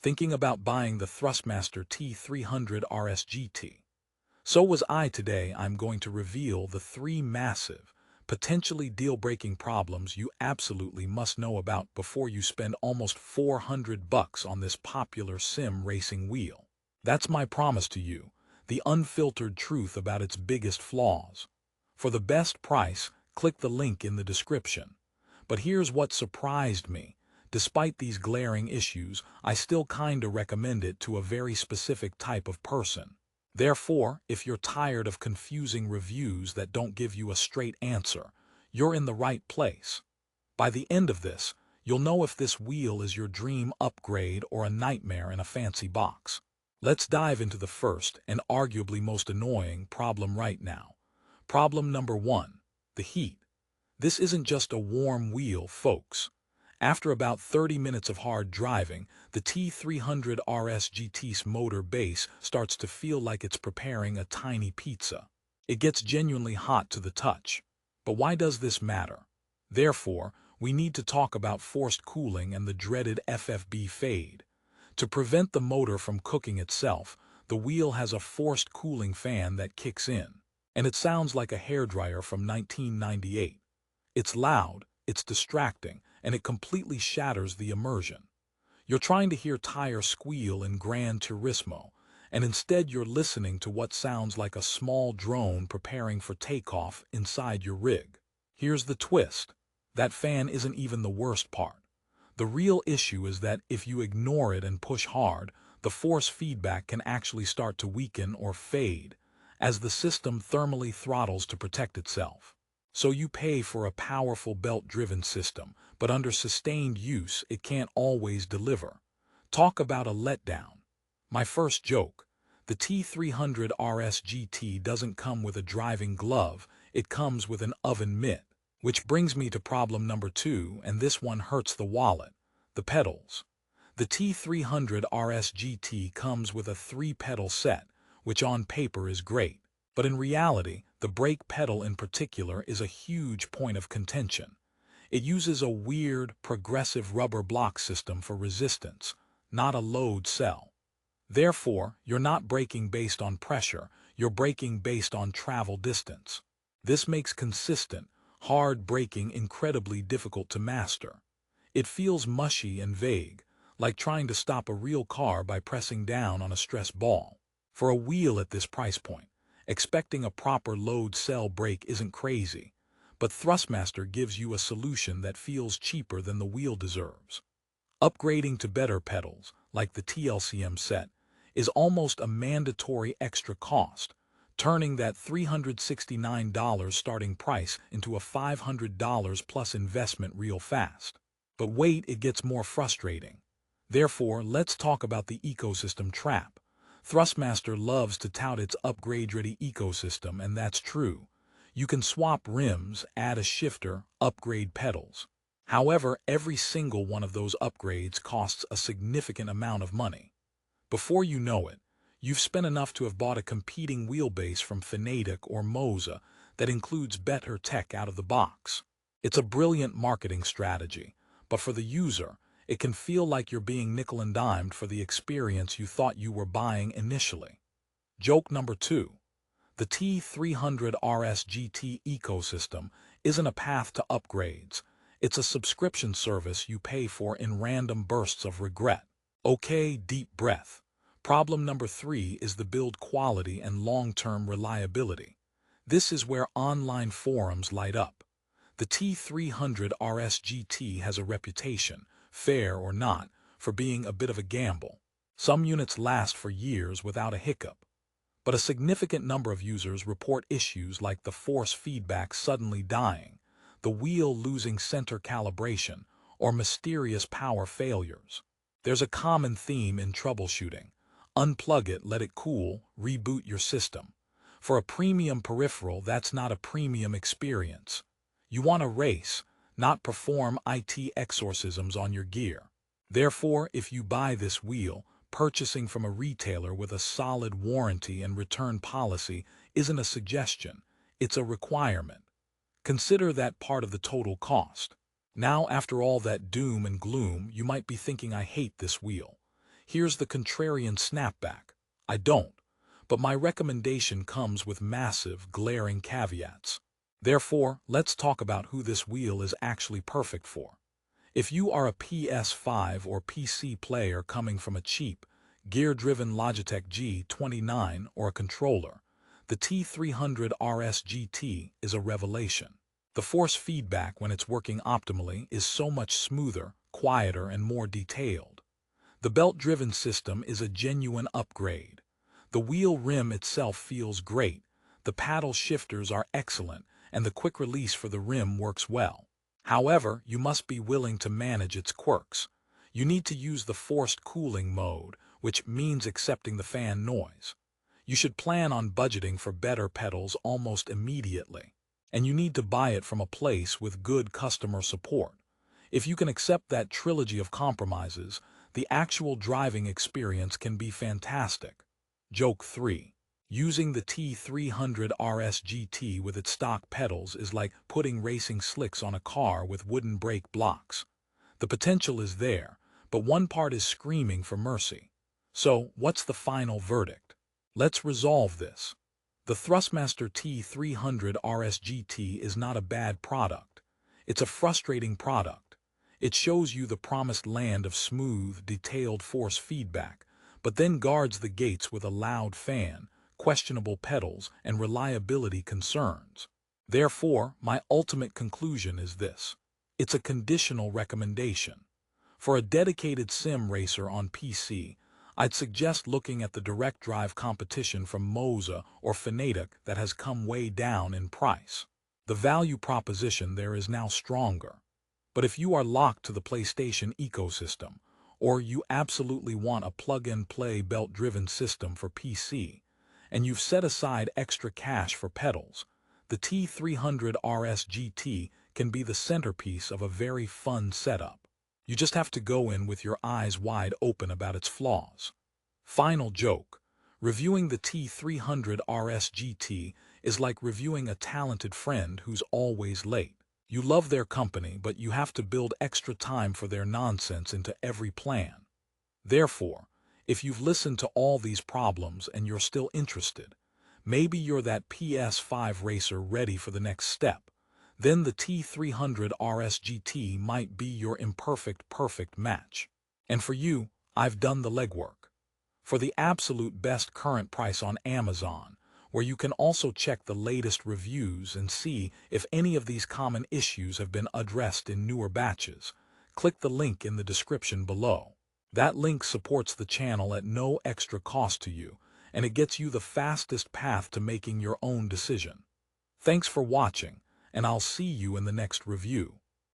Thinking about buying the Thrustmaster T300RS GT. So was I today. I'm going to reveal the three massive, potentially deal-breaking problems you absolutely must know about before you spend almost $400 on this popular sim racing wheel. That's my promise to you, the unfiltered truth about its biggest flaws. For the best price, click the link in the description. But here's what surprised me. Despite these glaring issues, I still kinda recommend it to a very specific type of person. Therefore, if you're tired of confusing reviews that don't give you a straight answer, you're in the right place. By the end of this, you'll know if this wheel is your dream upgrade or a nightmare in a fancy box. Let's dive into the first and arguably most annoying problem right now. Problem number 1. The heat. This isn't just a warm wheel, folks. After about 30 minutes of hard driving, the T300RS GT's motor base starts to feel like it's preparing a tiny pizza. It gets genuinely hot to the touch. But why does this matter? Therefore, we need to talk about forced cooling and the dreaded FFB fade. To prevent the motor from cooking itself, the wheel has a forced cooling fan that kicks in. And it sounds like a hairdryer from 1998. It's loud, it's distracting, and it completely shatters the immersion. You're trying to hear tires squeal in Gran Turismo, and instead you're listening to what sounds like a small drone preparing for takeoff inside your rig. Here's the twist. That fan isn't even the worst part. The real issue is that if you ignore it and push hard, the force feedback can actually start to weaken or fade, as the system thermally throttles to protect itself. So you pay for a powerful belt-driven system, but under sustained use, it can't always deliver. Talk about a letdown. My first joke. The T300RS GT doesn't come with a driving glove, it comes with an oven mitt. Which brings me to problem number 2, and this one hurts the wallet. The pedals. The T300RS GT comes with a 3-pedal set, which on paper is great. But in reality, the brake pedal in particular is a huge point of contention. It uses a weird, progressive rubber block system for resistance, not a load cell. Therefore, you're not braking based on pressure, you're braking based on travel distance. This makes consistent, hard braking incredibly difficult to master. It feels mushy and vague, like trying to stop a real car by pressing down on a stress ball. For a wheel at this price point, expecting a proper load cell brake isn't crazy, but Thrustmaster gives you a solution that feels cheaper than the wheel deserves. Upgrading to better pedals, like the TLCM set, is almost a mandatory extra cost, turning that $369 starting price into a $500 plus investment real fast. But wait, it gets more frustrating. Therefore, let's talk about the ecosystem trap. Thrustmaster loves to tout its upgrade-ready ecosystem, and that's true. You can swap rims, add a shifter, upgrade pedals. However, every single one of those upgrades costs a significant amount of money. Before you know it, you've spent enough to have bought a competing wheelbase from Fanatic or Moza that includes better tech out of the box. It's a brilliant marketing strategy, but for the user, it can feel like you're being nickel and dimed for the experience you thought you were buying initially. Joke number 2. The T300RS GT ecosystem isn't a path to upgrades. It's a subscription service you pay for in random bursts of regret. Okay, deep breath. Problem number 3 is the build quality and long-term reliability. This is where online forums light up. The T300RS GT has a reputation, fair or not, for being a bit of a gamble. Some units last for years without a hiccup, but a significant number of users report issues like the force feedback suddenly dying, the wheel losing center calibration, or mysterious power failures. There's a common theme in troubleshooting. Unplug it, let it cool, reboot your system. For a premium peripheral, that's not a premium experience. You want to race, not perform IT exorcisms on your gear. Therefore, if you buy this wheel, purchasing from a retailer with a solid warranty and return policy isn't a suggestion, it's a requirement. Consider that part of the total cost. Now, after all that doom and gloom, you might be thinking, I hate this wheel. Here's the contrarian snapback. I don't, but my recommendation comes with massive, glaring caveats. Therefore, let's talk about who this wheel is actually perfect for. If you are a PS5 or PC player coming from a cheap, gear-driven Logitech G29 or a controller, the T300RS GT is a revelation. The force feedback when it's working optimally is so much smoother, quieter, and more detailed. The belt-driven system is a genuine upgrade. The wheel rim itself feels great, the paddle shifters are excellent, and the quick release for the rim works well. However, you must be willing to manage its quirks. You need to use the forced cooling mode, which means accepting the fan noise. You should plan on budgeting for better pedals almost immediately. And you need to buy it from a place with good customer support. If you can accept that trilogy of compromises, the actual driving experience can be fantastic. Joke 3. Using the T300RS GT with its stock pedals is like putting racing slicks on a car with wooden brake blocks. The potential is there, but one part is screaming for mercy. So, what's the final verdict? Let's resolve this. The Thrustmaster T300RS GT is not a bad product. It's a frustrating product. It shows you the promised land of smooth, detailed force feedback, but then guards the gates with a loud fan, questionable pedals, and reliability concerns. Therefore, my ultimate conclusion is this. It's a conditional recommendation. For a dedicated sim racer on PC, I'd suggest looking at the direct drive competition from Moza or Fnatic that has come way down in price. The value proposition there is now stronger. But if you are locked to the PlayStation ecosystem, or you absolutely want a plug-and-play belt-driven system for PC, and you've set aside extra cash for pedals, the T300RS GT can be the centerpiece of a very fun setup. You just have to go in with your eyes wide open about its flaws. Final joke. Reviewing the T300RS GT is like reviewing a talented friend who's always late. You love their company, but you have to build extra time for their nonsense into every plan. Therefore, if you've listened to all these problems and you're still interested, maybe you're that PS5 racer ready for the next step, then the T300RS GT might be your perfect match. And for you, I've done the legwork. For the absolute best current price on Amazon, where you can also check the latest reviews and see if any of these common issues have been addressed in newer batches, click the link in the description below. That link supports the channel at no extra cost to you, and it gets you the fastest path to making your own decision. Thanks for watching, and I'll see you in the next review.